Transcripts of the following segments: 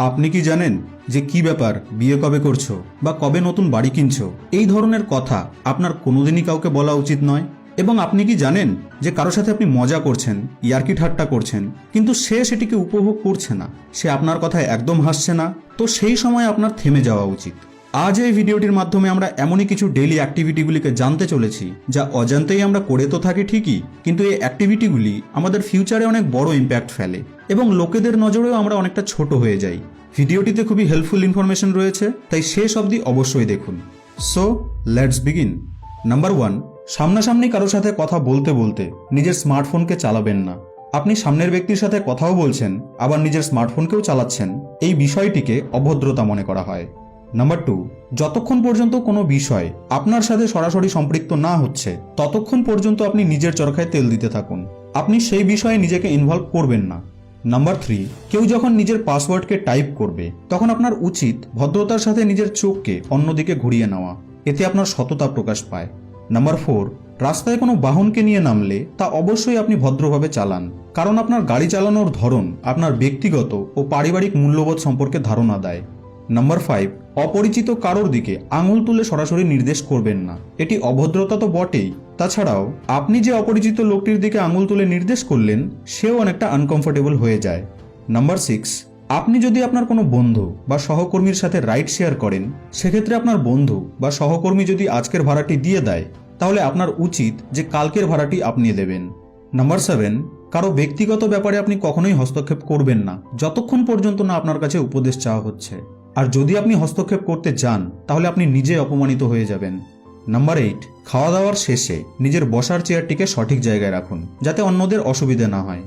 আপনি কি জানেন যে কি ব্যাপার, বিয়ে কবে করছো বা কবে নতুন বাড়ি কিনছো, এই ধরনের কথা আপনার কোনোদিনই কাউকে বলা উচিত নয়। এবং আপনি কি জানেন যে কারোর সাথে আপনি মজা করছেন, ইয়ার্কি ঠাট্টা করছেন, কিন্তু সে সেটিকে উপভোগ করছে না, সে আপনার কথায় একদম হাসছে না, তো সেই সময় আপনার থেমে যাওয়া উচিত। আজ এই ভিডিওটির মাধ্যমে আমরা এমনই কিছু ডেইলি অ্যাক্টিভিটিগুলিকে জানতে চলেছি যা অজান্তেই আমরা করে তো থাকি ঠিকই, কিন্তু এই অ্যাক্টিভিটিগুলি আমাদের ফিউচারে অনেক বড় ইম্প্যাক্ট ফেলে এবং লোকেদের নজরেও আমরা অনেকটা ছোট হয়ে যাই। ভিডিওটিতে খুবই হেল্পফুল ইনফরমেশন রয়েছে, তাই শেষ অবধি অবশ্যই দেখুন। So let's begin. নাম্বার 1, সামনাসামনি কারোর সাথে কথা বলতে বলতে নিজের স্মার্টফোনকে চালাবেন না। আপনি সামনের ব্যক্তির সাথে কথাও বলছেন, আবার নিজের স্মার্টফোনকেও চালাচ্ছেন, এই বিষয়টিকে অভদ্রতা মনে করা হয়। নাম্বার 2, যতক্ষণ পর্যন্ত কোনো বিষয় আপনার সাথে সরাসরি সম্পৃক্ত না হচ্ছে ততক্ষণ পর্যন্ত আপনি নিজের চরকায় তেল দিতে থাকুন, আপনি সেই বিষয়ে নিজেকে ইনভলভ করবেন না। নাম্বার 3, কেউ যখন নিজের পাসওয়ার্ডকে টাইপ করবে তখন আপনার উচিত ভদ্রতার সাথে নিজের চোখকে অন্যদিকে ঘুরিয়ে নেওয়া, এতে আপনার সততা প্রকাশ পায়। নাম্বার 4, রাস্তায় কোনো বাহনকে নিয়ে নামলে তা অবশ্যই আপনি ভদ্রভাবে চালান, কারণ আপনার গাড়ি চালানোর ধরন আপনার ব্যক্তিগত ও পারিবারিক মূল্যবোধ সম্পর্কে ধারণা দেয়। নাম্বার 5, অপরিচিত কারোর দিকে আঙুল তুলে সরাসরি নির্দেশ করবেন না, এটি অভদ্রতা তো বটেই, তাছাড়াও আপনি যে অপরিচিত লোকটির দিকে আঙুল তুলে নির্দেশ করলেন সেও অনেকটা আনকমফোর্টেবল হয়ে যায়। নাম্বার 6, আপনি যদি আপনার কোনো বন্ধু বা সহকর্মীর সাথে রাইড শেয়ার করেন, সেক্ষেত্রে আপনার বন্ধু বা সহকর্মী যদি আজকের ভাড়াটি দিয়ে দেয় তাহলে আপনার উচিত যে কালকের ভাড়াটি আপনি দেবেন। নাম্বার 7, কারো ব্যক্তিগত ব্যাপারে আপনি কখনোই হস্তক্ষেপ করবেন না যতক্ষণ পর্যন্ত না আপনার কাছে উপদেশ চাওয়া হচ্ছে, আর যদি আপনি হস্তক্ষেপ করতে যান তাহলে আপনি নিজে অপমানিত হয়ে যাবেন। নাম্বার 8, খাওয়া দাওয়ার শেষে নিজের বসার চেয়ারটিকে সঠিক জায়গায় রাখুন যাতে অন্যদের অসুবিধা না হয়।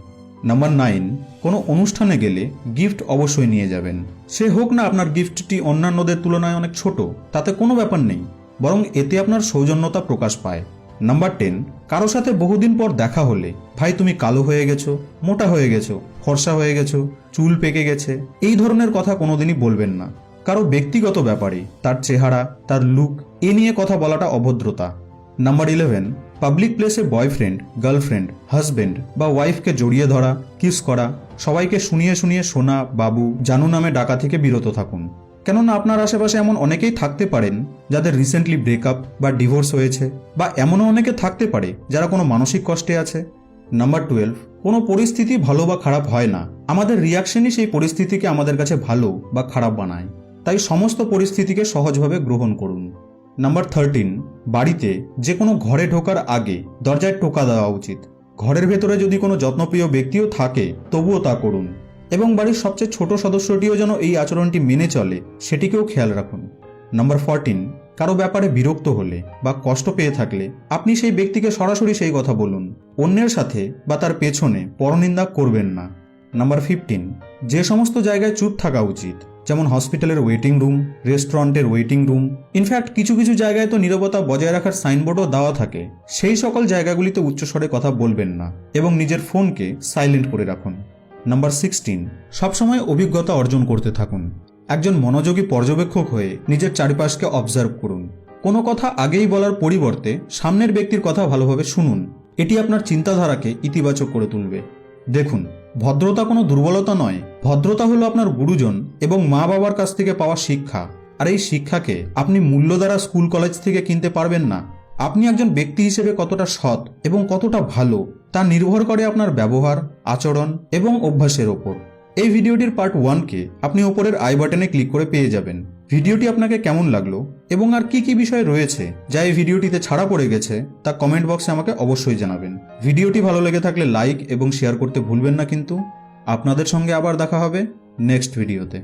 নাম্বার 9, কোনো অনুষ্ঠানে গেলে গিফট অবশ্যই নিয়ে যাবেন, সে হোক না আপনার গিফটটি অন্যান্যদের তুলনায় অনেক ছোট, তাতে কোনো ব্যাপার নেই, বরং এতে আপনার সৌজন্যতা প্রকাশ পায়। নাম্বার 10, কারো সাথে বহুদিন পর দেখা হলে ভাই তুমি কালো হয়ে গেছো, মোটা হয়ে গেছো, ফর্সা হয়ে গেছো, চুল পেকে গেছে, এই ধরনের কথা কোনোদিনই বলবেন না। কারো ব্যক্তিগত ব্যাপারে তার চেহারা, তার লুক এ নিয়ে কথা বলাটা অভদ্রতা। নাম্বার 11, পাবলিক প্লেসে বয়ফ্রেন্ড, গার্লফ্রেন্ড, হাজবেন্ড বা ওয়াইফকে জড়িয়ে ধরা, কিস করা, সবাইকে শুনিয়ে শুনিয়ে সোনা, বাবু, জানু নামে ডাকা থেকে বিরত থাকুন, কেননা আপনার আশেপাশে এমন অনেকেই থাকতে পারেন যাদের রিসেন্টলি ব্রেকআপ বা ডিভোর্স হয়েছে, বা এমনও অনেকে থাকতে পারে যারা কোনো মানসিক কষ্টে আছে। নাম্বার 12, কোনো পরিস্থিতি ভালো বা খারাপ হয় না, আমাদের রিয়াকশনই সেই পরিস্থিতিকে আমাদের কাছে ভালো বা খারাপ বানায়, তাই সমস্ত পরিস্থিতিকে সহজভাবে গ্রহণ করুন। নাম্বার 13, বাড়িতে যে কোনো ঘরে ঢোকার আগে দরজায় টোকা দেওয়া উচিত, ঘরের ভেতরে যদি কোনো যত্নপ্রিয় ব্যক্তিও থাকে তবুও তা করুন, এবং বাড়ির সবচেয়ে ছোট সদস্যটিও যেন এই আচরণটি মেনে চলে সেটিকেও খেয়াল রাখুন। নাম্বার 14, কারো ব্যাপারে বিরক্ত হলে বা কষ্ট পেয়ে থাকলে আপনি সেই ব্যক্তিকে সরাসরি সেই কথা বলুন, অন্যের সাথে বা তার পেছনে পরনিন্দা করবেন না। নাম্বার 15, যে সমস্ত জায়গায় চুপ থাকা উচিত, যেমন হসপিটালের ওয়েটিং রুম, রেস্টুরেন্টের ওয়েটিং রুম, ইনফ্যাক্ট কিছু কিছু জায়গায় তো নীরবতা বজায় রাখার সাইনবোর্ডও দেওয়া থাকে, সেই সকল জায়গাগুলিতে উচ্চস্বরে কথা বলবেন না এবং নিজের ফোনকে সাইলেন্ট করে রাখুন। নাম্বার 16, সবসময় অভিজ্ঞতা অর্জন করতে থাকুন, একজন মনোযোগী পর্যবেক্ষক হয়ে নিজের চারিপাশকে অবজার্ভ করুন, কোনো কথা আগেই বলার পরিবর্তে সামনের ব্যক্তির কথা ভালোভাবে শুনুন, এটি আপনার চিন্তাধারাকে ইতিবাচক করে তুলবে। দেখুন, ভদ্রতা কোনো দুর্বলতা নয়, ভদ্রতা হলো আপনার গুরুজন এবং মা বাবার কাছ থেকে পাওয়া শিক্ষা, আর এই শিক্ষাকে আপনি মূল্য দ্বারা স্কুল কলেজ থেকে কিনতে পারবেন না। আপনি একজন ব্যক্তি হিসেবে কতটা সৎ এবং কতটা ভালো তা নির্ভর করে আপনার ব্যবহার, আচরণ এবং অভ্যাসের ওপর। এই ভিডিওটির পার্ট 1কে আপনি ওপরের আই বাটনে ক্লিক করে পেয়ে যাবেন। ভিডিওটি আপনাকে কেমন লাগলো এবং আর কি কি বিষয় রয়েছে যা এই ভিডিওটিতে ছাড়া পড়ে গেছে তা কমেন্ট বক্সে আমাকে অবশ্যই জানাবেন। ভিডিওটি ভালো লেগে থাকলে লাইক এবং শেয়ার করতে ভুলবেন না কিন্তু। আপনাদের সঙ্গে আবার দেখা হবে নেক্সট ভিডিওতে।